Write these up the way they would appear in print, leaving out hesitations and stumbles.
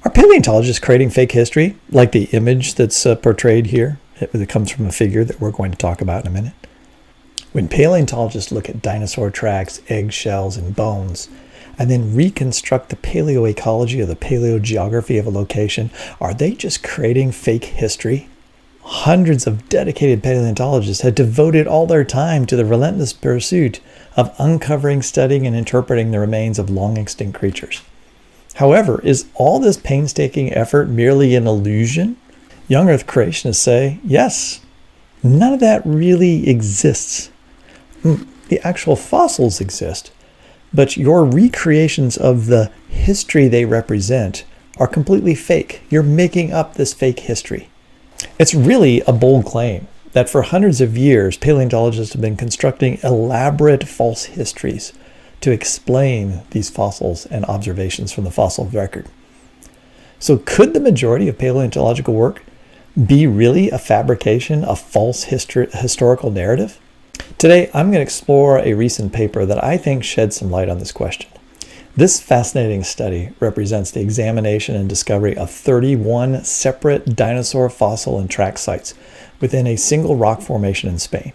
Are paleontologists creating fake history, like the image that's portrayed here? It comes from a figure that we're going to talk about in a minute. When paleontologists look at dinosaur tracks, eggshells, and bones, and then reconstruct the paleoecology or the paleogeography of a location, are they just creating fake history? Hundreds of dedicated paleontologists have devoted all their time to the relentless pursuit of uncovering, studying, and interpreting the remains of long extinct creatures. However, is all this painstaking effort merely an illusion? Young Earth creationists say, yes, none of that really exists. The actual fossils exist, but your recreations of the history they represent are completely fake. You're making up this fake history. It's really a bold claim that for hundreds of years, paleontologists have been constructing elaborate false histories to explain these fossils and observations from the fossil record. So could the majority of paleontological work be really a fabrication of false historical narrative? Today, I'm going to explore a recent paper that I think sheds some light on this question. This fascinating study represents the examination and discovery of 31 separate dinosaur fossil and track sites within a single rock formation in Spain.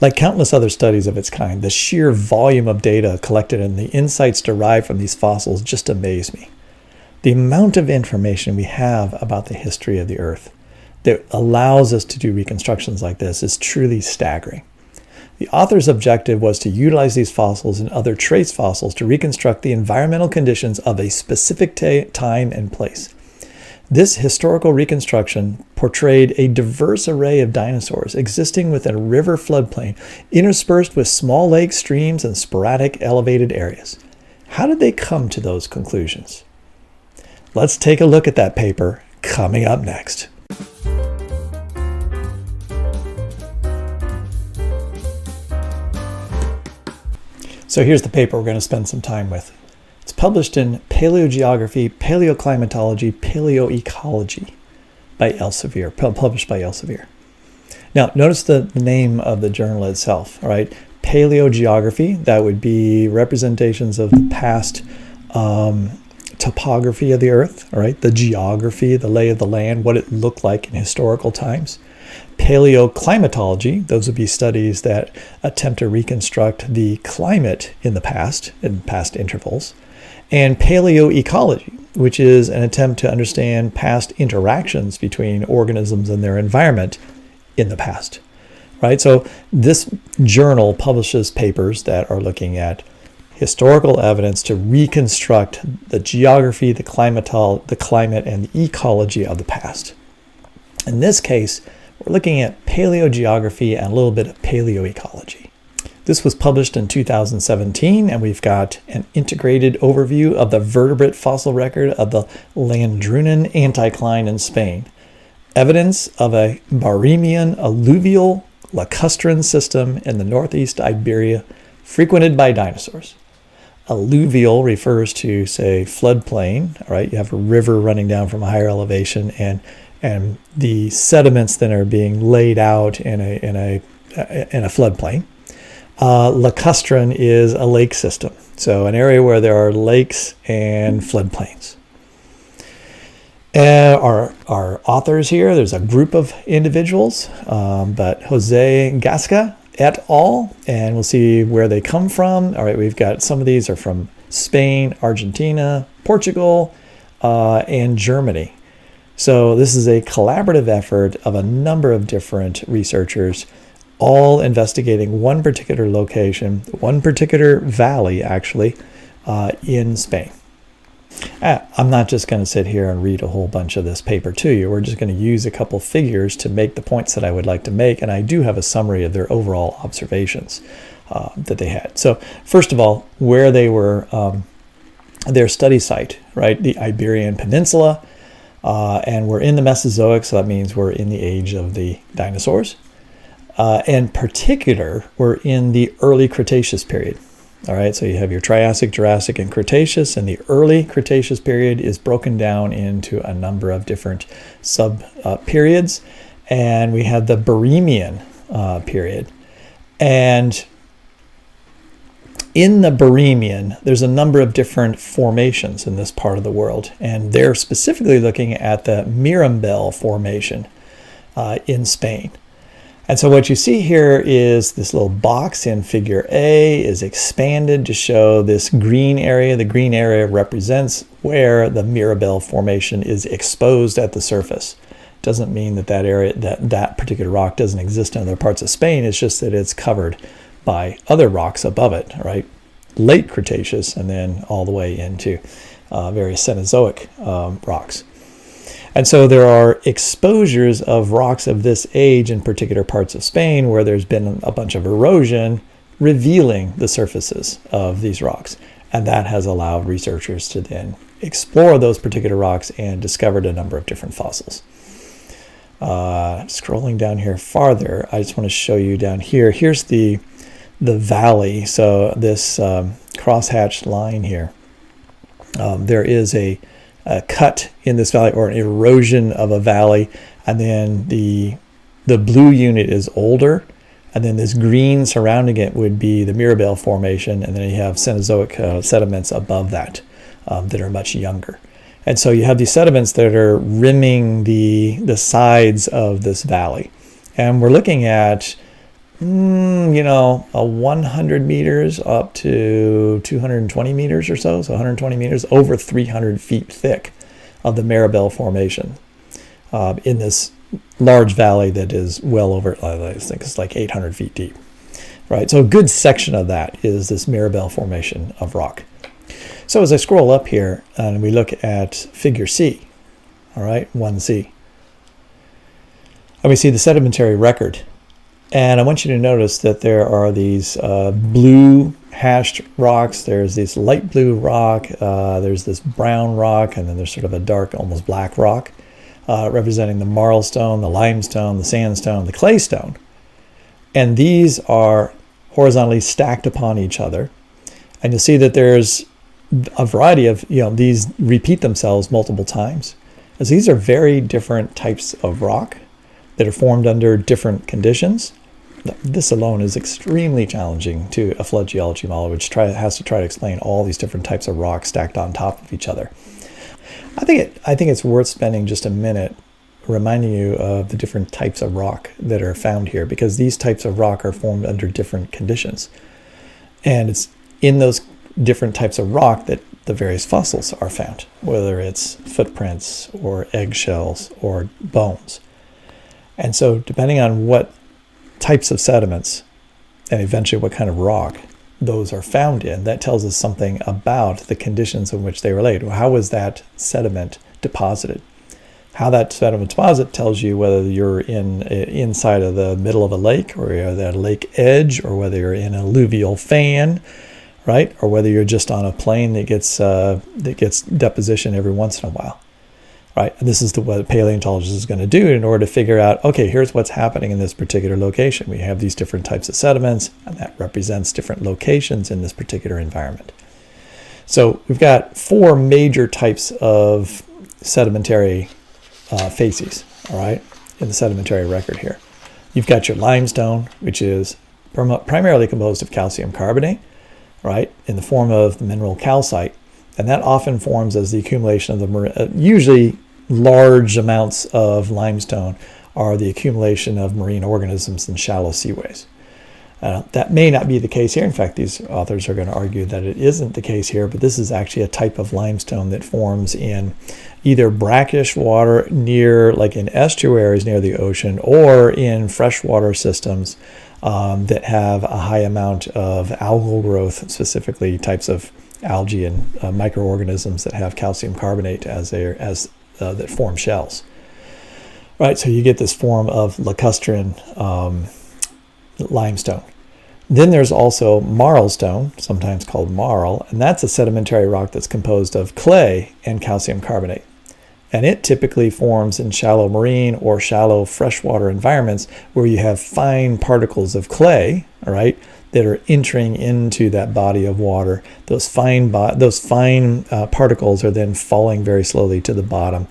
Like countless other studies of its kind, the sheer volume of data collected and the insights derived from these fossils just amaze me. The amount of information we have about the history of the Earth that allows us to do reconstructions like this is truly staggering. The author's objective was to utilize these fossils and other trace fossils to reconstruct the environmental conditions of a specific time and place. This historical reconstruction portrayed a diverse array of dinosaurs existing within a river floodplain interspersed with small lakes, streams, and sporadic elevated areas. How did they come to those conclusions? Let's take a look at that paper coming up next. So here's the paper we're going to spend some time with. It's published in Paleogeography, Paleoclimatology, Palaeoecology by Elsevier, published by Elsevier. Now, notice the name of the journal itself, all right? Paleogeography, that would be representations of the past topography of the Earth, all right? The geography, the lay of the land, what it looked like in historical times. Paleoclimatology, those would be studies that attempt to reconstruct the climate in past intervals. And paleoecology, which is an attempt to understand past interactions between organisms and their environment in the past. Right? So this journal publishes papers that are looking at historical evidence to reconstruct the geography, the climate, and the ecology of the past. In this case, we're looking at paleogeography and a little bit of paleoecology. This was published in 2017, and we've got an integrated overview of the vertebrate fossil record of the Landrunan anticline in Spain. Evidence of a Barremian alluvial lacustrine system in the northeast Iberia frequented by dinosaurs. Alluvial refers to, say, floodplain. All right, you have a river running down from a higher elevation, and the sediments then are being laid out in a floodplain. Lacustrine is a lake system, so an area where there are lakes and floodplains. Our authors here, there's a group of individuals, but Jose Gasca et al., and we'll see where they come from. All right, we've got some of these are from Spain, Argentina, Portugal, and Germany. So this is a collaborative effort of a number of different researchers, all investigating one particular location, one particular valley, actually, in Spain. I'm not just going to sit here and read a whole bunch of this paper to you. We're just going to use a couple figures to make the points that I would like to make, and I do have a summary of their overall observations that they had. So first of all, where they were, their study site, right, the Iberian Peninsula, and we're in the Mesozoic, so that means we're in the age of the dinosaurs. In particular, we're in the early Cretaceous period. All right, so you have your Triassic, Jurassic, and Cretaceous, and the early Cretaceous period is broken down into a number of different sub-periods, and we have the Barremian period. And In the Barremian, there's a number of different formations in this part of the world, and they're specifically looking at the Mirambel formation in Spain. And so what you see here is this little box in figure A is expanded to show this green area. The green area represents where the Mirambel formation is exposed at the surface. Doesn't mean that that area, that particular rock doesn't exist in other parts of Spain. It's just that it's covered by other rocks above it, right? Late Cretaceous and then all the way into various Cenozoic rocks. And so there are exposures of rocks of this age in particular parts of Spain where there's been a bunch of erosion revealing the surfaces of these rocks. And that has allowed researchers to then explore those particular rocks and discovered a number of different fossils. Scrolling down here farther, I just want to show you down here. Here's the valley. So this crosshatched line here, there is a cut in this valley or an erosion of a valley, and then the blue unit is older, and then this green surrounding it would be the Mirambel formation, and then you have Cenozoic sediments above that that are much younger. And so you have these sediments that are rimming the sides of this valley, and we're looking at a 100 meters up to 220 meters or so 120 meters, over 300 feet thick of the Mirambel formation in this large valley that is well over, I think it's like 800 feet deep, right? So a good section of that is this Mirambel formation of rock. So as I scroll up here and we look at figure C, all right, 1C, and we see the sedimentary record. And I want you to notice that there are these blue hashed rocks. There's this light blue rock. There's this brown rock. And then there's sort of a dark, almost black rock representing the marlstone, the limestone, the sandstone, the claystone. And these are horizontally stacked upon each other. And you'll see that there's a variety of, these repeat themselves multiple times. As these are very different types of rock that are formed under different conditions. This alone is extremely challenging to a flood geology model, which has to try to explain all these different types of rocks stacked on top of each other. I think it's worth spending just a minute reminding you of the different types of rock that are found here, because these types of rock are formed under different conditions. And it's in those different types of rock that the various fossils are found, whether it's footprints or eggshells or bones. And so depending on what types of sediments and eventually what kind of rock those are found in, that tells us something about the conditions in which they relate. How was that sediment deposited? How that sediment deposit tells you whether you're inside of the middle of a lake, or you're at a lake edge, or whether you're in an alluvial fan, right? Or whether you're just on a plain that gets deposition every once in a while. Right, and this is what a paleontologist is going to do in order to figure out, okay, here's what's happening in this particular location. We have these different types of sediments, and that represents different locations in this particular environment. So we've got four major types of sedimentary facies, all right, in the sedimentary record here. You've got your limestone, which is primarily composed of calcium carbonate, right, in the form of the mineral calcite. And that often forms as the accumulation of the usually large amounts of limestone are the accumulation of marine organisms in shallow seaways. That may not be the case here. In fact, these authors are going to argue that it isn't the case here, but this is actually a type of limestone that forms in either brackish water like in estuaries near the ocean, or in freshwater systems that have a high amount of algal growth, specifically types of algae and microorganisms that have calcium carbonate that form shells. Right, so you get this form of lacustrine limestone. Then there's also marlstone, sometimes called marl, and that's a sedimentary rock that's composed of clay and calcium carbonate. And it typically forms in shallow marine or shallow freshwater environments where you have fine particles of clay, all right, that are entering into that body of water. Those fine particles are then falling very slowly to the bottom.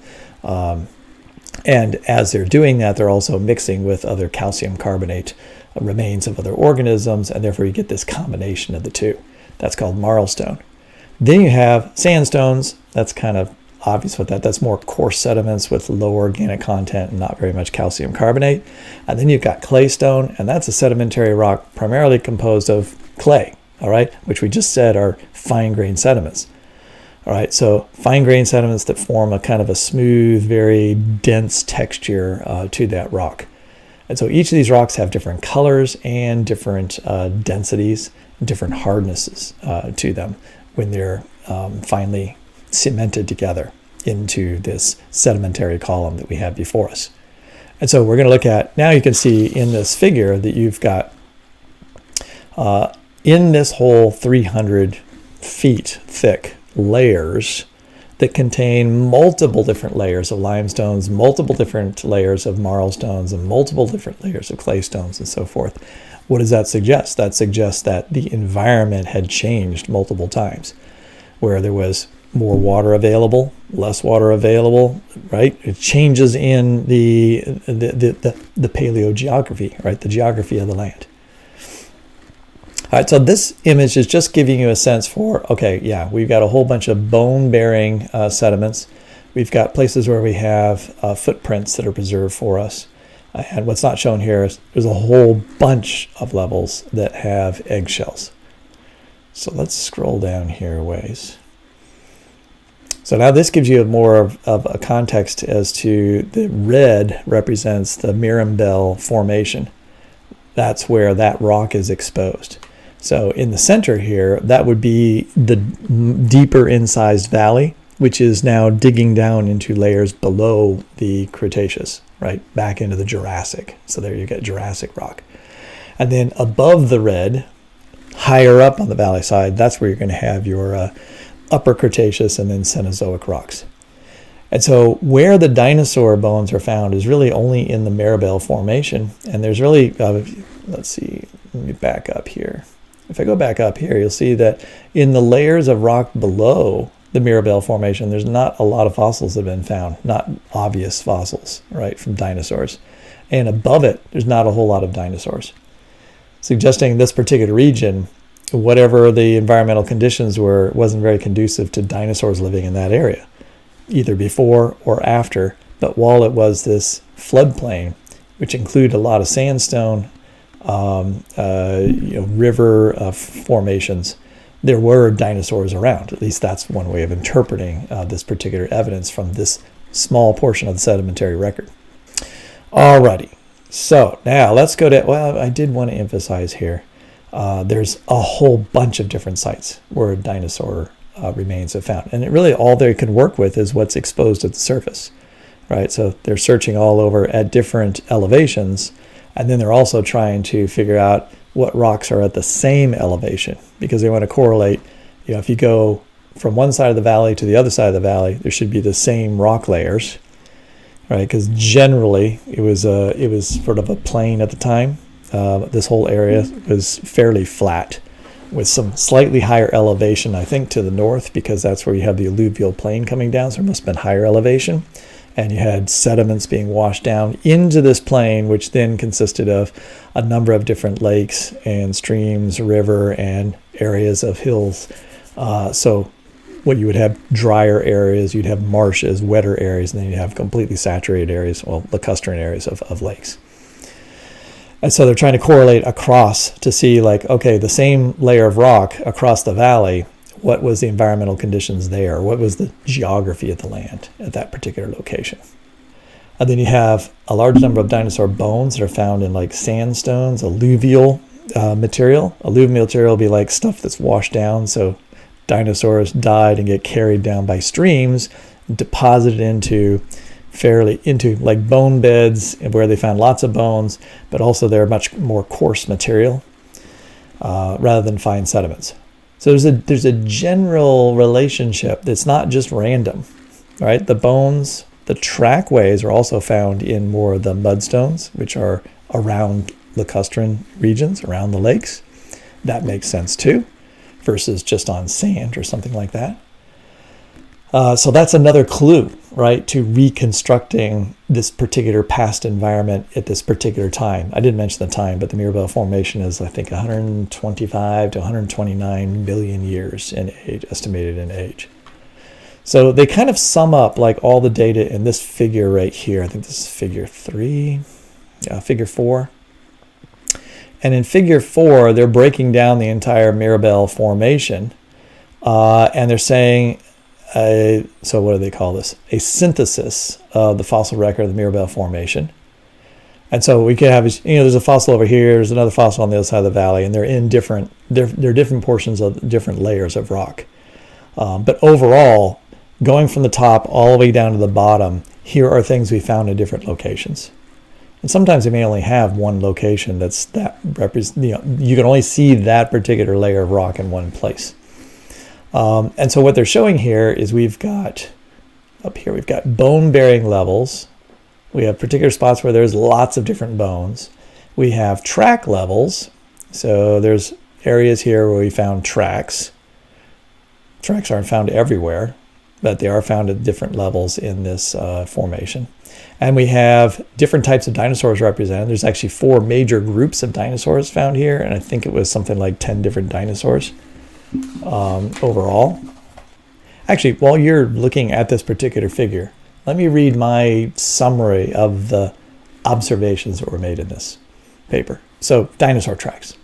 And as they're doing that, they're also mixing with other calcium carbonate remains of other organisms, and therefore you get this combination of the two. That's called marlstone. Then you have sandstones. That's kind of obvious with that. That's more coarse sediments with low organic content and not very much calcium carbonate. And then you've got claystone, and that's a sedimentary rock primarily composed of clay, all right, which we just said are fine-grained sediments. All right, so fine-grained sediments that form a kind of a smooth, very dense texture to that rock. And so each of these rocks have different colors and different densities, different hardnesses to them when they're finally cemented together into this sedimentary column that we have before us. And so we're going to look at, now you can see in this figure that you've got, in this whole 300 feet thick layers that contain multiple different layers of limestones, multiple different layers of marlstones, and multiple different layers of claystones and so forth. What does that suggest? That suggests that the environment had changed multiple times, where there was more water available, less water available, right? It changes in the paleogeography, right? The geography of the land. All right, so this image is just giving you a sense for, okay, yeah, we've got a whole bunch of bone-bearing sediments. We've got places where we have footprints that are preserved for us. And what's not shown here is there's a whole bunch of levels that have eggshells. So let's scroll down here a ways. So now this gives you more of a context as to the red represents the Mirambell Formation. That's where that rock is exposed. So in the center here, that would be the deeper incised valley, which is now digging down into layers below the Cretaceous, right? Back into the Jurassic. So there you get Jurassic rock. And then above the red, higher up on the valley side, that's where you're going to have your upper Cretaceous and then Cenozoic rocks. And so where the dinosaur bones are found is really only in the Mirabell Formation. And there's really, let's see, let me back up here. If I go back up here, you'll see that in the layers of rock below the Mirabell Formation, there's not a lot of fossils that have been found, not obvious fossils, right, from dinosaurs. And above it, there's not a whole lot of dinosaurs, suggesting this particular region, whatever the environmental conditions were, wasn't very conducive to dinosaurs living in that area, either before or after. But while it was this floodplain, which included a lot of sandstone, river formations, there were dinosaurs around. At least that's one way of interpreting this particular evidence from this small portion of the sedimentary record. Alrighty, so now let's go to, well, I did want to emphasize here, there's a whole bunch of different sites where dinosaur remains are found. And it really all they can work with is what's exposed at the surface, right? So they're searching all over at different elevations, and then they're also trying to figure out what rocks are at the same elevation, because they want to correlate, if you go from one side of the valley to the other side of the valley, there should be the same rock layers, right? Because generally it was sort of a plain at the time. This whole area was fairly flat with some slightly higher elevation, I think, to the north, because that's where you have the alluvial plain coming down, so there must have been higher elevation. And you had sediments being washed down into this plain, which then consisted of a number of different lakes and streams, river, and areas of hills. So what you would have drier areas, you'd have marshes, wetter areas, and then you'd have completely saturated areas, well, lacustrine areas of lakes. And so they're trying to correlate across to see, like, okay, the same layer of rock across the valley, what was the environmental conditions there? What was the geography of the land at that particular location? And then you have a large number of dinosaur bones that are found in like sandstones, alluvial material. Alluvial material will be like stuff that's washed down. So dinosaurs died and get carried down by streams, deposited into like bone beds where they found lots of bones, but also they're much more coarse material rather than fine sediments. So there's a general relationship that's not just random, right? The bones, the trackways are also found in more of the mudstones, which are around lacustrine regions, around the lakes. That makes sense too, versus just on sand or something like that. So that's another clue, right, to reconstructing this particular past environment at this particular time. I didn't mention the time, but the Mirabel Formation is, I think, 125 to 129 million years in age, estimated in age. So they kind of sum up like all the data in this figure right here. I think this is figure 3, figure 4. And in figure 4, they're breaking down the entire Mirabel Formation, and they're saying, so what do they call this? A synthesis of the fossil record of the Mirabel Formation. And so we could have, there's a fossil over here, there's another fossil on the other side of the valley, and they're in they're different portions of different layers of rock. But overall, going from the top all the way down to the bottom, here are things we found in different locations. And sometimes they may only have one location you can only see that particular layer of rock in one place. And so what they're showing here is we've got bone-bearing levels. We have particular spots where there's lots of different bones. We have track levels. So there's areas here where we found tracks. Tracks aren't found everywhere, but they are found at different levels in this formation. And we have different types of dinosaurs represented. There's actually 4 major groups of dinosaurs found here, and I think it was something like 10 different dinosaurs. Overall. Actually, while you're looking at this particular figure, let me read my summary of the observations that were made in this paper. So, dinosaur tracks.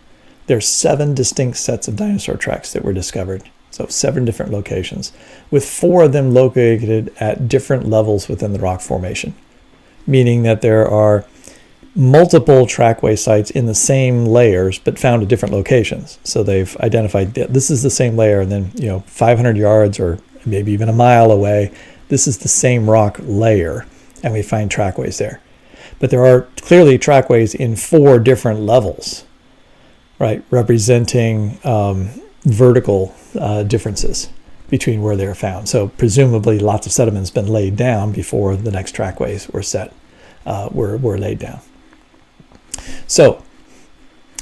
There's 7 distinct sets of dinosaur tracks that were discovered. So 7 different locations, with 4 of them located at different levels within the rock formation, meaning that there are multiple trackway sites in the same layers but found at different locations. So they've identified that this is the same layer, and then 500 yards or maybe even a mile away, this is the same rock layer, and we find trackways there. But there are clearly trackways in 4 different levels, right, representing vertical differences between where they're found. So presumably lots of sediment's been laid down before the next trackways were laid down. So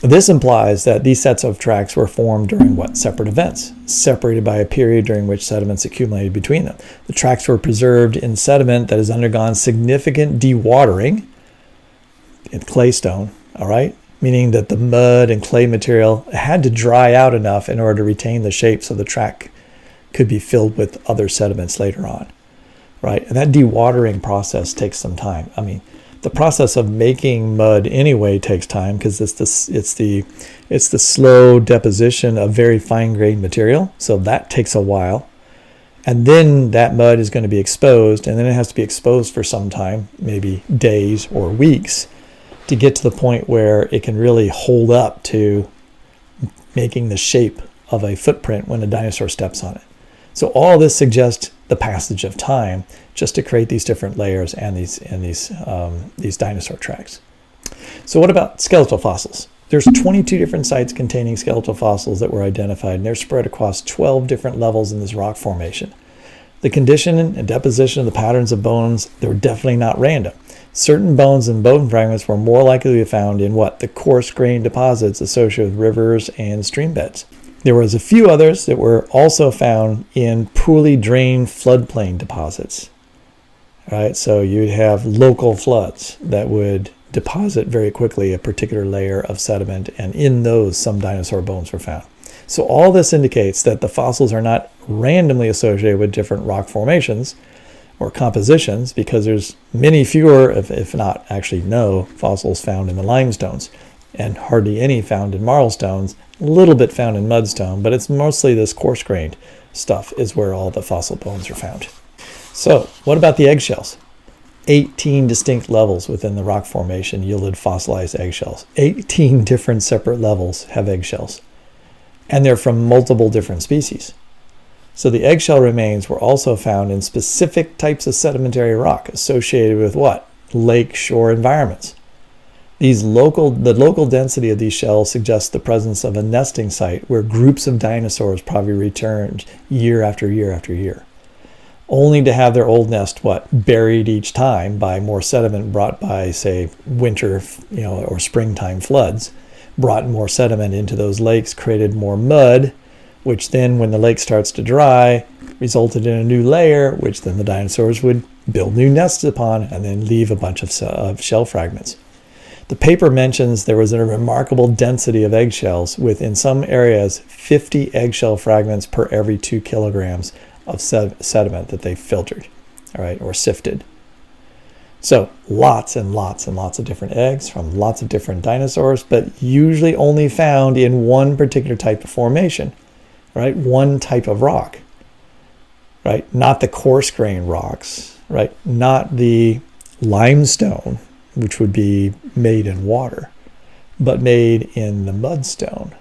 this implies that these sets of tracks were formed during what? Separate events, separated by a period during which sediments accumulated between them. The tracks were preserved in sediment that has undergone significant dewatering in claystone, all right? Meaning that the mud and clay material had to dry out enough in order to retain the shape so the track could be filled with other sediments later on, right? And that dewatering process takes some time. I mean, the process of making mud anyway takes time because it's the slow deposition of very fine-grained material. So that takes a while. And then that mud is going to be exposed, and then it has to be exposed for some time, maybe days or weeks, to get to the point where it can really hold up to making the shape of a footprint when a dinosaur steps on it. So all this suggests the passage of time just to create these different layers and these dinosaur tracks. So what about skeletal fossils? There's 22 different sites containing skeletal fossils that were identified, and they're spread across 12 different levels in this rock formation. The condition and deposition of the patterns of bones, they were definitely not random. Certain bones and bone fragments were more likely to be found in what? The coarse-grained deposits associated with rivers and stream beds. There was a few others that were also found in poorly drained floodplain deposits. All right, so you'd have local floods that would deposit very quickly a particular layer of sediment, and in those some dinosaur bones were found. So all this indicates that the fossils are not randomly associated with different rock formations or compositions, because there's many fewer, if not actually no, fossils found in the limestones, and hardly any found in marlstones, a little bit found in mudstone, but it's mostly this coarse-grained stuff is where all the fossil bones are found. So what about the eggshells? 18 distinct levels within the rock formation yielded fossilized eggshells. 18 different separate levels have eggshells, and they're from multiple different species. So the eggshell remains were also found in specific types of sedimentary rock associated with what? Lake shore environments. The local density of these shells suggests the presence of a nesting site where groups of dinosaurs probably returned year after year after year, only to have their old nest buried each time by more sediment brought by, say, winter, or springtime floods, brought more sediment into those lakes, created more mud, which then, when the lake starts to dry, resulted in a new layer, which then the dinosaurs would build new nests upon and then leave a bunch of shell fragments. The paper mentions there was a remarkable density of eggshells, with in some areas 50 eggshell fragments per every 2 kilograms of sediment that they filtered, all right, or sifted. So lots and lots and lots of different eggs from lots of different dinosaurs, but usually only found in one particular type of formation, right? One type of rock, right? Not the coarse grained rocks, right? Not the limestone, which would be made in water, but made in the mudstone,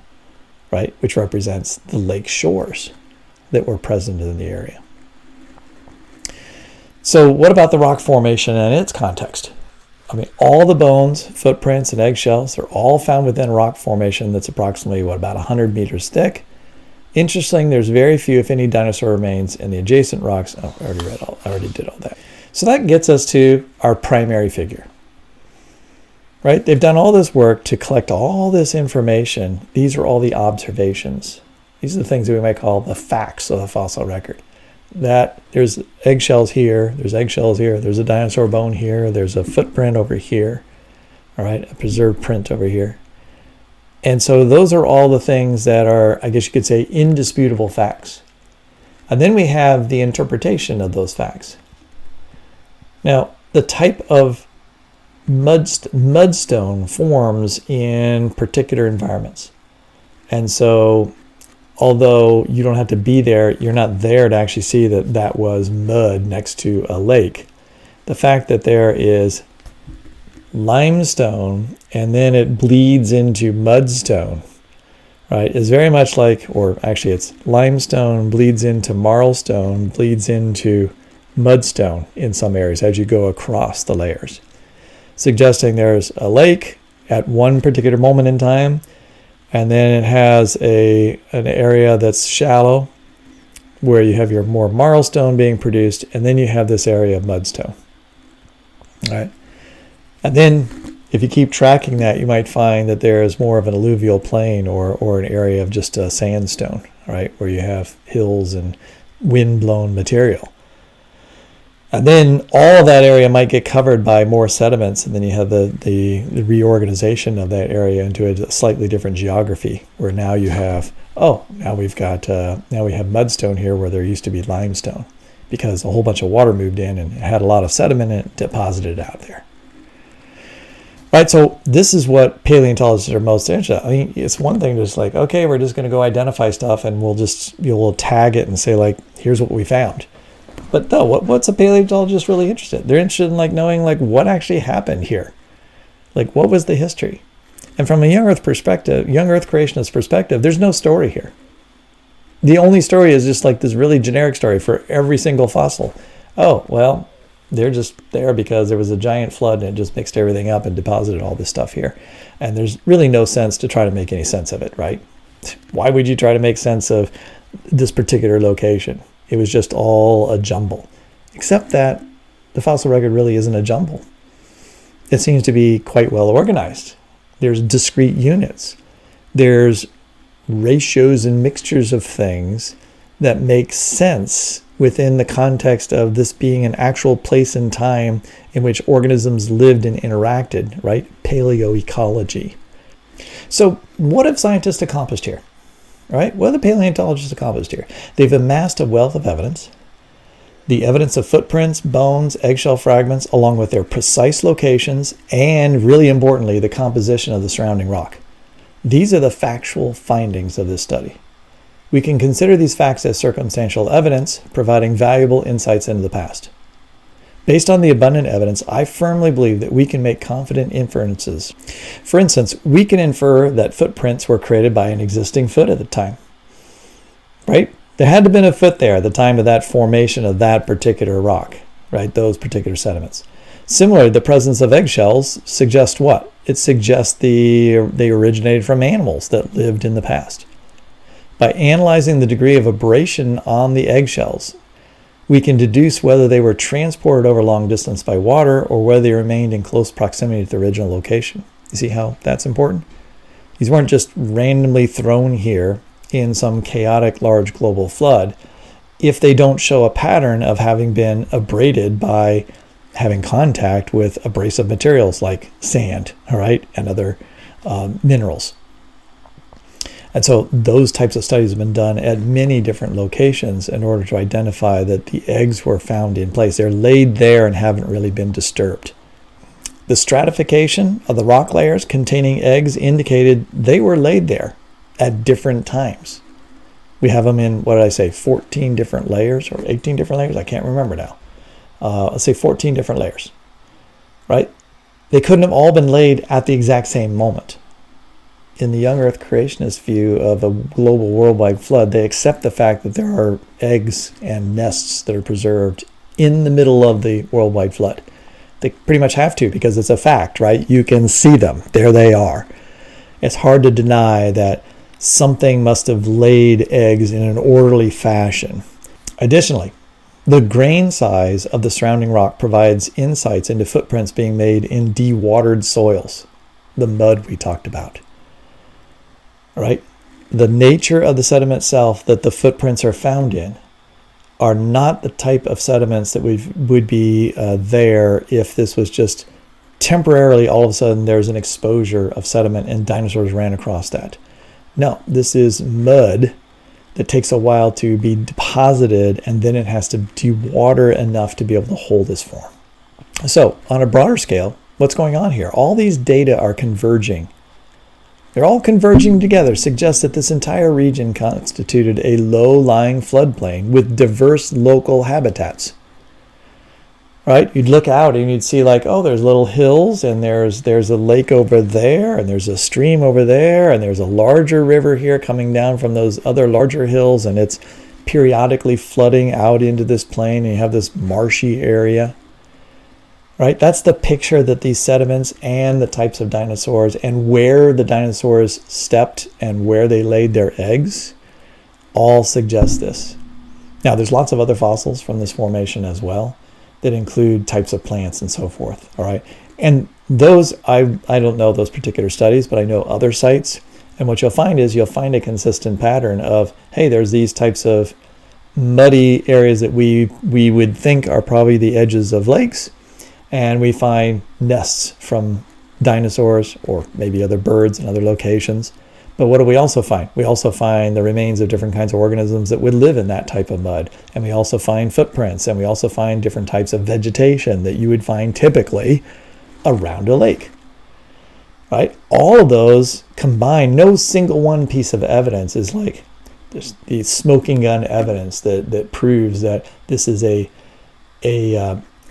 right? Which represents the lake shores that were present in the area. So what about the rock formation and its context? I mean, all the bones, footprints, and eggshells are all found within a rock formation that's approximately, about 100 meters thick. Interesting, there's very few, if any, dinosaur remains in the adjacent rocks. Oh, I already did all that. So that gets us to our primary figure, right? They've done all this work to collect all this information. These are all the observations. These are the things that we might call the facts of the fossil record. That there's eggshells here, there's eggshells here, there's a dinosaur bone here, there's a footprint over here, all right, a preserved print over here. And so those are all the things that are, I guess you could say, indisputable facts. And then we have the interpretation of those facts. Now, the type of mudstone forms in particular environments. And so although you don't have to be there, you're not there to actually see that that was mud next to a lake. The fact that there is limestone and then it bleeds into mudstone, right, is very much like, or actually it's limestone bleeds into marlstone, bleeds into mudstone in some areas as you go across the layers, suggesting there's a lake at one particular moment in time, and then it has an area that's shallow where you have your more marlstone being produced, and then you have this area of mudstone. All right. And then if you keep tracking that, you might find that there is more of an alluvial plain or an area of just a sandstone, right, where you have hills and wind-blown material. And then all of that area might get covered by more sediments, and then you have the reorganization of that area into a slightly different geography, where now you have, now we have mudstone here where there used to be limestone, because a whole bunch of water moved in and it had a lot of sediment and it deposited out there. Right, so this is what paleontologists are most interested in. I mean, it's one thing to just like, okay, we're just going to go identify stuff and we'll tag it and say like, here's what we found. But no, what's a paleontologist really interested in? They're interested in like knowing like what actually happened here. Like what was the history? And from a young Earth creationist perspective, there's no story here. The only story is just like this really generic story for every single fossil. Oh, well, they're just there because there was a giant flood and it just mixed everything up and deposited all this stuff here. And there's really no sense to try to make any sense of it, right? Why would you try to make sense of this particular location? It was just all a jumble, except that the fossil record really isn't a jumble. It seems to be quite well organized. There's discrete units. There's ratios and mixtures of things that make sense within the context of this being an actual place and time in which organisms lived and interacted, right? Paleoecology. So what have scientists accomplished here? Right? What have the paleontologists accomplished here? They've amassed a wealth of evidence. The evidence of footprints, bones, eggshell fragments, along with their precise locations, and really importantly, the composition of the surrounding rock. These are the factual findings of this study. We can consider these facts as circumstantial evidence, providing valuable insights into the past. Based on the abundant evidence, I firmly believe that we can make confident inferences. For instance, we can infer that footprints were created by an existing foot at the time, right? There had to have been a foot there at the time of that formation of that particular rock, right? Those particular sediments. Similarly, the presence of eggshells suggests what? It suggests they originated from animals that lived in the past. By analyzing the degree of abrasion on the eggshells, we can deduce whether they were transported over long distance by water or whether they remained in close proximity to the original location. You see how that's important? These weren't just randomly thrown here in some chaotic large global flood. if they don't show a pattern of having been abraded by having contact with abrasive materials like sand, all right, and other minerals. And so those types of studies have been done at many different locations in order to identify that the eggs were found in place. They're laid there and haven't really been disturbed. The stratification of the rock layers containing eggs indicated they were laid there at different times. We have them in, what did I say, 14 different layers or 18 different layers? I can't remember now. Let's say 14 different layers, right? They couldn't have all been laid at the exact same moment. In the young Earth creationist view of a global worldwide flood, they accept the fact that there are eggs and nests that are preserved in the middle of the worldwide flood. They pretty much have to, because it's a fact, right? You can see them. There they are. It's hard to deny that something must have laid eggs in an orderly fashion. Additionally, the grain size of the surrounding rock provides insights into footprints being made in dewatered soils, the mud we talked about. All right? The nature of the sediment itself that the footprints are found in are not the type of sediments that would be there if this was just temporarily, all of a sudden, there's an exposure of sediment and dinosaurs ran across that. No, this is mud that takes a while to be deposited, and then it has to dewater enough to be able to hold this form. So, on a broader scale, what's going on here? All these data are converging. They're all converging together, suggests that this entire region constituted a low-lying floodplain with diverse local habitats. Right? You'd look out and you'd see like, oh, there's little hills, and there's a lake over there, and there's a stream over there, and there's a larger river here coming down from those other larger hills, and it's periodically flooding out into this plain, and you have this marshy area. Right? That's the picture that these sediments and the types of dinosaurs and where the dinosaurs stepped and where they laid their eggs all suggest this. Now, there's lots of other fossils from this formation as well that include types of plants and so forth. All right. And those, I don't know those particular studies, but I know other sites. And what you'll find is you'll find a consistent pattern of, hey, there's these types of muddy areas that we would think are probably the edges of lakes. And we find nests from dinosaurs or maybe other birds in other locations. But what do we also find? We also find the remains of different kinds of organisms that would live in that type of mud. And we also find footprints, and we also find different types of vegetation that you would find typically around a lake. Right? All of those combined, no single one piece of evidence is like there's the smoking gun evidence that proves that this is a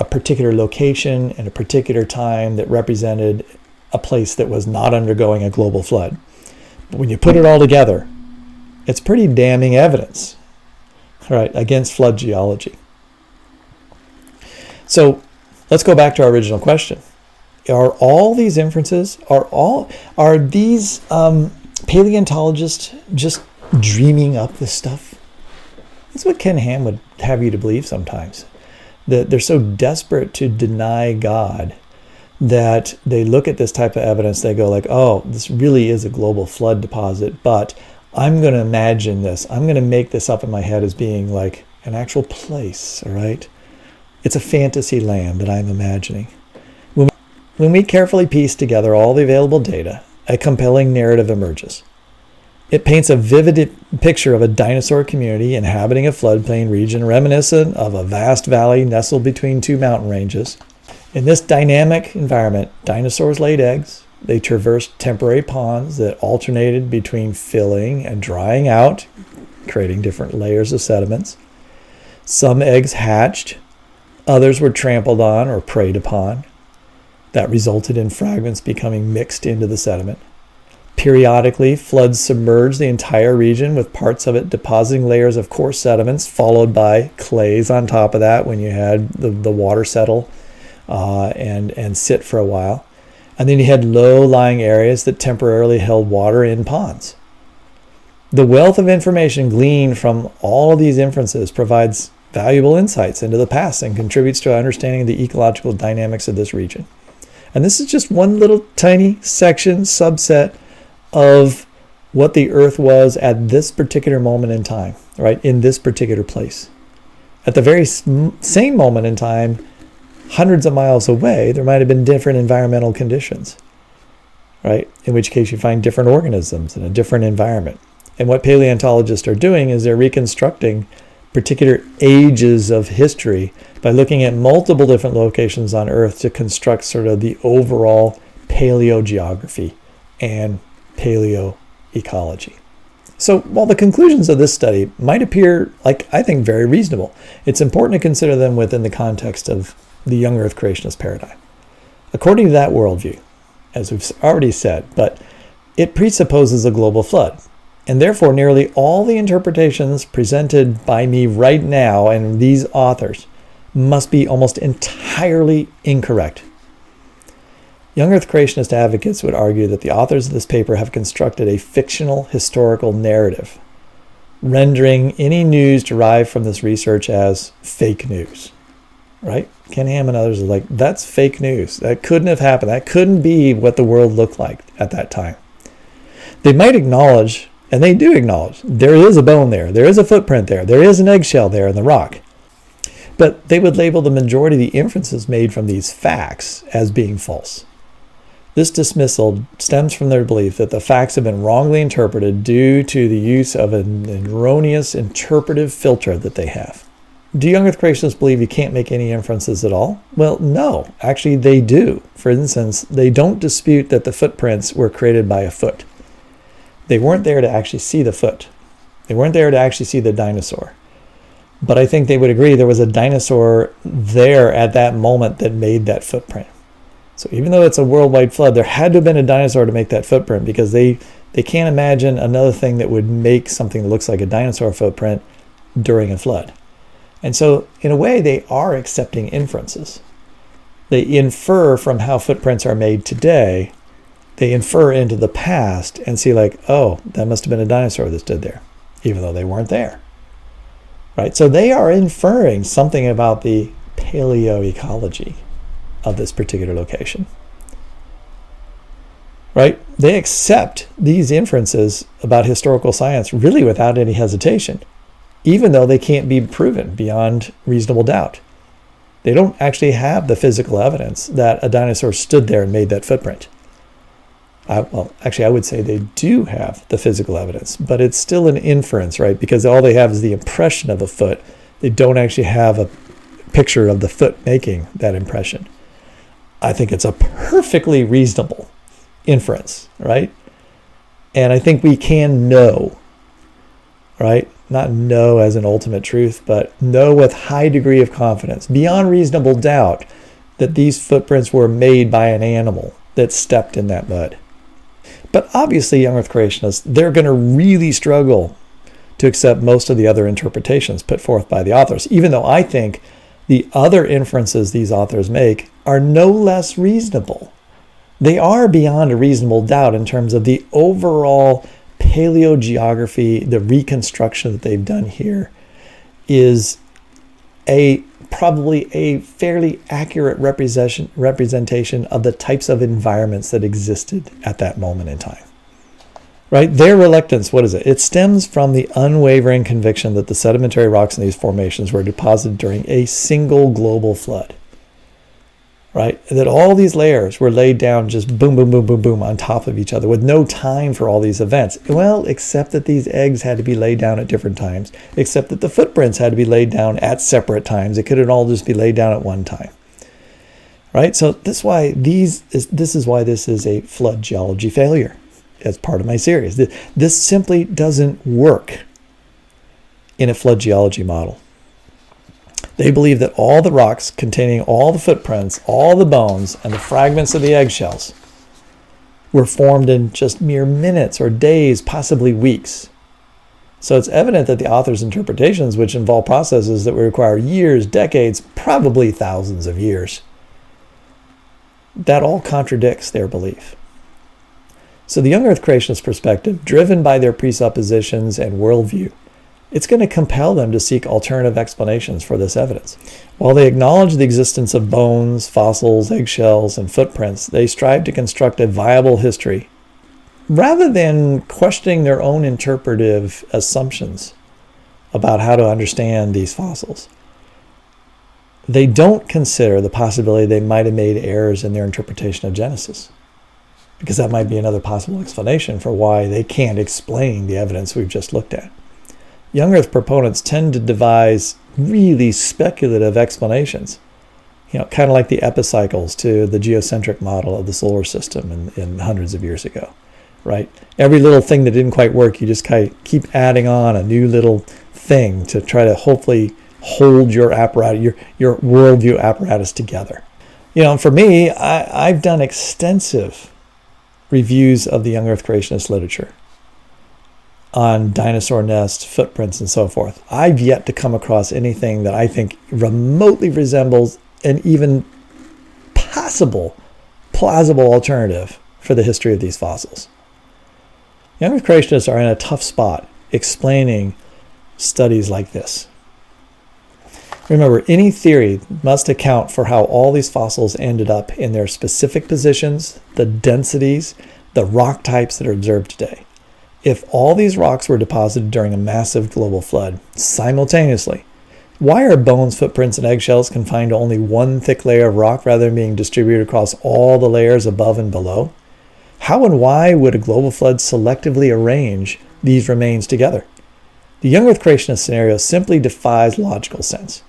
particular location and a particular time that represented a place that was not undergoing a global flood. But when you put it all together, it's pretty damning evidence, right, against flood geology. So let's go back to our original question. Are all these inferences, are these paleontologists just dreaming up this stuff? That's what Ken Ham would have you to believe sometimes. That they're so desperate to deny God that they look at this type of evidence, they go like, oh, this really is a global flood deposit, but I'm going to imagine this. I'm going to make this up in my head as being like an actual place, all right? It's a fantasy land that I'm imagining. When we carefully piece together all the available data, a compelling narrative emerges. It paints a vivid picture of a dinosaur community inhabiting a floodplain region reminiscent of a vast valley nestled between two mountain ranges. In this dynamic environment, dinosaurs laid eggs. They traversed temporary ponds that alternated between filling and drying out, creating different layers of sediments. Some eggs hatched. Others were trampled on or preyed upon. That resulted in fragments becoming mixed into the sediment. Periodically, floods submerged the entire region, with parts of it depositing layers of coarse sediments, followed by clays on top of that when you had the water settle and sit for a while. And then you had low-lying areas that temporarily held water in ponds. The wealth of information gleaned from all of these inferences provides valuable insights into the past and contributes to our understanding of the ecological dynamics of this region. And this is just one little tiny section, subset of what the Earth was at this particular moment in time, right, in this particular place. At the very same moment in time, hundreds of miles away, there might have been different environmental conditions, right? In which case you find different organisms in a different environment. And what paleontologists are doing is they're reconstructing particular ages of history by looking at multiple different locations on Earth to construct sort of the overall paleogeography and paleoecology. So while the conclusions of this study might appear, like, I think, very reasonable, it's important to consider them within the context of the young Earth creationist paradigm. According to that worldview, as we've already said, but it presupposes a global flood. And therefore, nearly all the interpretations presented by me right now and these authors must be almost entirely incorrect. Young Earth creationist advocates would argue that the authors of this paper have constructed a fictional historical narrative, rendering any news derived from this research as fake news. Right? Ken Ham and others are like, that's fake news. That couldn't have happened. That couldn't be what the world looked like at that time. They might acknowledge, and they do acknowledge, there is a bone there. There is a footprint there. There is an eggshell there in the rock. But they would label the majority of the inferences made from these facts as being false. This dismissal stems from their belief that the facts have been wrongly interpreted due to the use of an erroneous interpretive filter that they have. Do young Earth creationists believe you can't make any inferences at all? Well, no. Actually, they do. For instance, they don't dispute that the footprints were created by a foot. They weren't there to actually see the foot. They weren't there to actually see the dinosaur. But I think they would agree there was a dinosaur there at that moment that made that footprint. So even though it's a worldwide flood, there had to have been a dinosaur to make that footprint, because they can't imagine another thing that would make something that looks like a dinosaur footprint during a flood. And so, in a way, they are accepting inferences. They infer from how footprints are made today. They infer into the past and see, like, oh, that must have been a dinosaur that stood there, even though they weren't there. Right? So they are inferring something about the paleoecology of this particular location. Right? They accept these inferences about historical science really without any hesitation, even though they can't be proven beyond reasonable doubt. They don't actually have the physical evidence that a dinosaur stood there and made that footprint. Well, actually, I would say they do have the physical evidence, but it's still an inference, right? Because all they have is the impression of a foot. They don't actually have a picture of the foot making that impression. I think it's a perfectly reasonable inference, right? And I think we can know, right? Not know as an ultimate truth, but know with high degree of confidence, beyond reasonable doubt, that these footprints were made by an animal that stepped in that mud. But obviously, young Earth creationists, they're going to really struggle to accept most of the other interpretations put forth by the authors, even though I think the other inferences these authors make are no less reasonable. They are beyond a reasonable doubt in terms of the overall paleogeography. The reconstruction that they've done here is probably a fairly accurate representation of the types of environments that existed at that moment in time. Right? Their reluctance, what is it? It stems from the unwavering conviction that the sedimentary rocks in these formations were deposited during a single global flood. Right? That all these layers were laid down just boom, boom, boom, boom, boom on top of each other with no time for all these events. Well, except that these eggs had to be laid down at different times, except that the footprints had to be laid down at separate times. It couldn't all just be laid down at one time. Right? So this is why this is a flood geology failure as part of my series. This simply doesn't work in a flood geology model. They believe that all the rocks containing all the footprints, all the bones, and the fragments of the eggshells were formed in just mere minutes or days, possibly weeks. So it's evident that the author's interpretations, which involve processes that would require years, decades, probably thousands of years, that all contradicts their belief. So the young Earth creationist perspective, driven by their presuppositions and worldview, it's going to compel them to seek alternative explanations for this evidence. While they acknowledge the existence of bones, fossils, eggshells, and footprints, they strive to construct a viable history rather than questioning their own interpretive assumptions about how to understand these fossils. they don't consider the possibility they might have made errors in their interpretation of Genesis, because that might be another possible explanation for why they can't explain the evidence we've just looked at. Young Earth proponents tend to devise really speculative explanations, kind of like the epicycles to the geocentric model of the solar system in hundreds of years ago, right? Every little thing that didn't quite work, you just kind of keep adding on a new little thing to try to hopefully hold your apparatus, your worldview apparatus together. For me, I've done extensive reviews of the young Earth creationist literature on dinosaur nests, footprints, and so forth. I've yet to come across anything that I think remotely resembles an even plausible alternative for the history of these fossils. Young Earth creationists are in a tough spot explaining studies like this. Remember, any theory must account for how all these fossils ended up in their specific positions, the densities, the rock types that are observed today. If all these rocks were deposited during a massive global flood simultaneously, why are bones, footprints, and eggshells confined to only one thick layer of rock rather than being distributed across all the layers above and below? How and why would a global flood selectively arrange these remains together? The young Earth creationist scenario simply defies logical sense.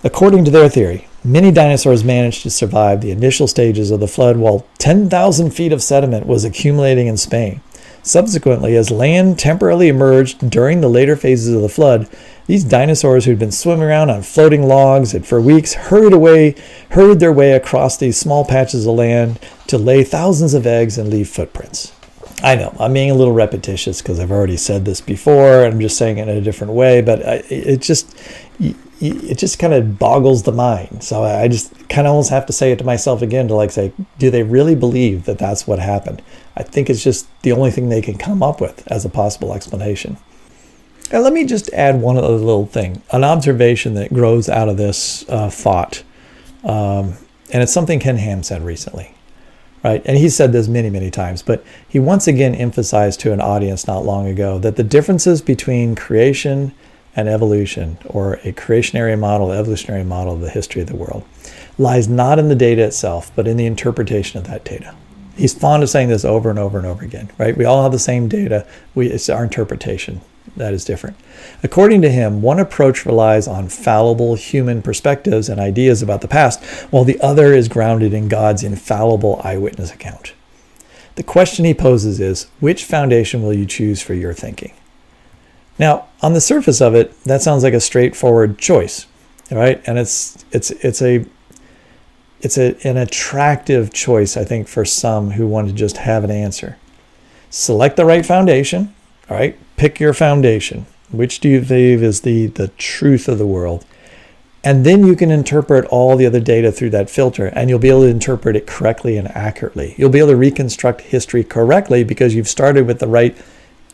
According to their theory, many dinosaurs managed to survive the initial stages of the flood while 10,000 feet of sediment was accumulating in Spain. Subsequently, as land temporarily emerged during the later phases of the flood, these dinosaurs who'd been swimming around on floating logs had for weeks hurried their way across these small patches of land to lay thousands of eggs and leave footprints. I know, I'm being a little repetitious because I've already said this before, and I'm just saying it in a different way, but it just kind of boggles the mind. So I just kind of almost have to say it to myself again to say, do they really believe that that's what happened? I think it's just the only thing they can come up with as a possible explanation. And let me just add one other little thing, an observation that grows out of this thought. And it's something Ken Ham said recently, right? And he said this many, many times, but he once again emphasized to an audience not long ago that the differences between creation and evolution, or a creationary model, evolutionary model of the history of the world, lies not in the data itself, but in the interpretation of that data. He's fond of saying this over and over and over again, right? We all have the same data. It's our interpretation that is different. According to him, one approach relies on fallible human perspectives and ideas about the past, while the other is grounded in God's infallible eyewitness account. The question he poses is, which foundation will you choose for your thinking? Now, on the surface of it, that sounds like a straightforward choice, right? And it's an attractive choice, I think, for some who want to just have an answer. Select the right foundation, all right? Pick your foundation. Which do you believe is the truth of the world? And then you can interpret all the other data through that filter, and you'll be able to interpret it correctly and accurately. You'll be able to reconstruct history correctly because you've started with the right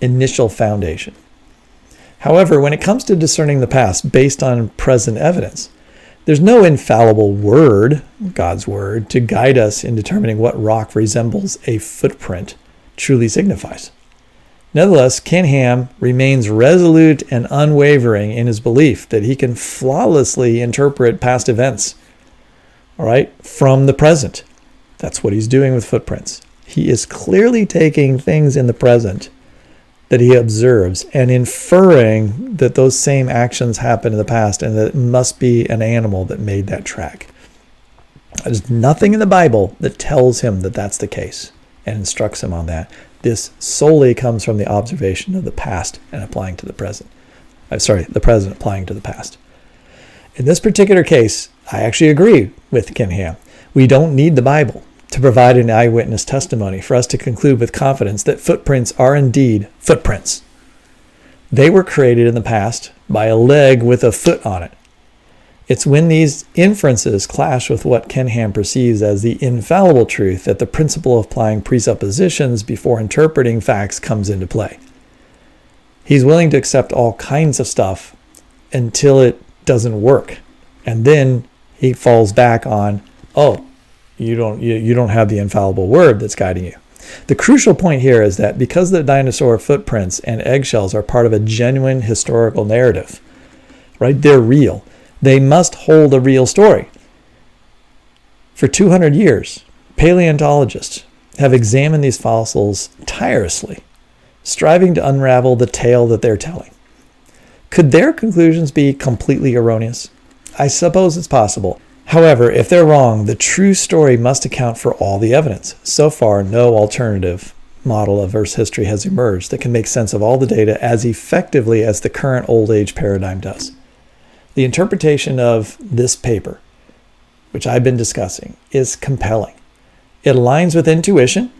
initial foundation. However, when it comes to discerning the past based on present evidence, there's no infallible word, God's word, to guide us in determining what rock resembles a footprint truly signifies. Nevertheless, Ken Ham remains resolute and unwavering in his belief that he can flawlessly interpret past events, all right, from the present. That's what he's doing with footprints. He is clearly taking things in the present that he observes and inferring that those same actions happened in the past and that it must be an animal that made that track. There's nothing in the Bible that tells him that that's the case and instructs him on that. This solely comes from the observation of the past and applying to the present. The present applying to the past. In this particular case, I actually agree with Ken Ham. We don't need the Bible to provide an eyewitness testimony for us to conclude with confidence that footprints are indeed footprints. They were created in the past by a leg with a foot on it. It's when these inferences clash with what Ken Ham perceives as the infallible truth that the principle of applying presuppositions before interpreting facts comes into play. He's willing to accept all kinds of stuff until it doesn't work. And then he falls back on, you don't have the infallible word that's guiding you. The crucial point here is that because the dinosaur footprints and eggshells are part of a genuine historical narrative, right? They're real. They must hold a real story. For 200 years, paleontologists have examined these fossils tirelessly, striving to unravel the tale that they're telling. Could their conclusions be completely erroneous? I suppose it's possible. However, if they're wrong, the true story must account for all the evidence. So far, no alternative model of Earth's history has emerged that can make sense of all the data as effectively as the current old age paradigm does. The interpretation of this paper, which I've been discussing, is compelling. It aligns with intuition,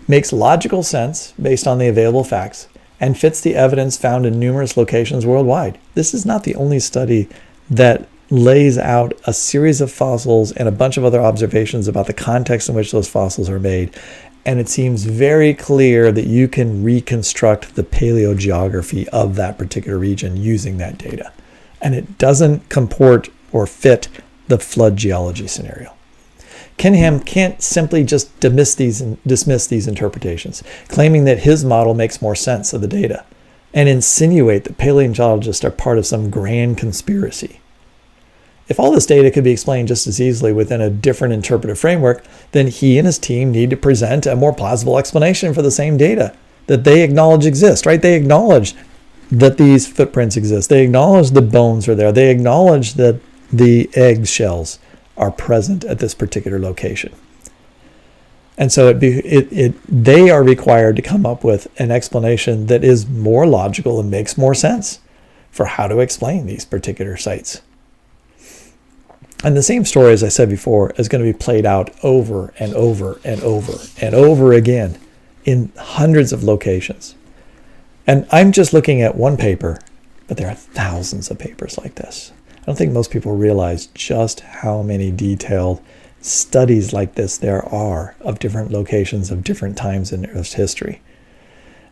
makes logical sense based on the available facts, and fits the evidence found in numerous locations worldwide. This is not the only study that lays out a series of fossils and a bunch of other observations about the context in which those fossils are made. And it seems very clear that you can reconstruct the paleogeography of that particular region using that data. And it doesn't comport or fit the flood geology scenario. Ken Ham can't simply just dismiss these interpretations, claiming that his model makes more sense of the data, and insinuate that paleontologists are part of some grand conspiracy. If all this data could be explained just as easily within a different interpretive framework, then he and his team need to present a more plausible explanation for the same data that they acknowledge exist, right? They acknowledge that these footprints exist. They acknowledge the bones are there. They acknowledge that the eggshells are present at this particular location. And so they are required to come up with an explanation that is more logical and makes more sense for how to explain these particular sites. And the same story, as I said before, is going to be played out over and over and over and over again in hundreds of locations. And I'm just looking at one paper, but there are thousands of papers like this. I don't think most people realize just how many detailed studies like this there are of different locations of different times in Earth's history.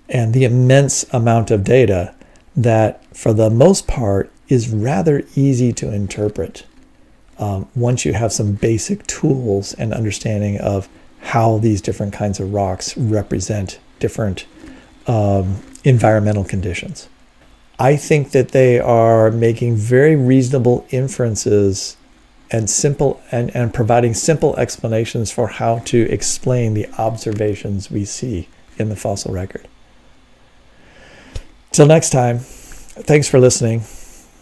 And the immense amount of data that, for the most part, is rather easy to interpret once you have some basic tools and understanding of how these different kinds of rocks represent different environmental conditions. I think that they are making very reasonable inferences and providing simple explanations for how to explain the observations we see in the fossil record. Till next time, thanks for listening.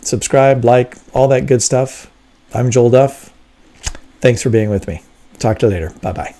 Subscribe, like, all that good stuff. I'm Joel Duff. Thanks for being with me. Talk to you later. Bye-bye.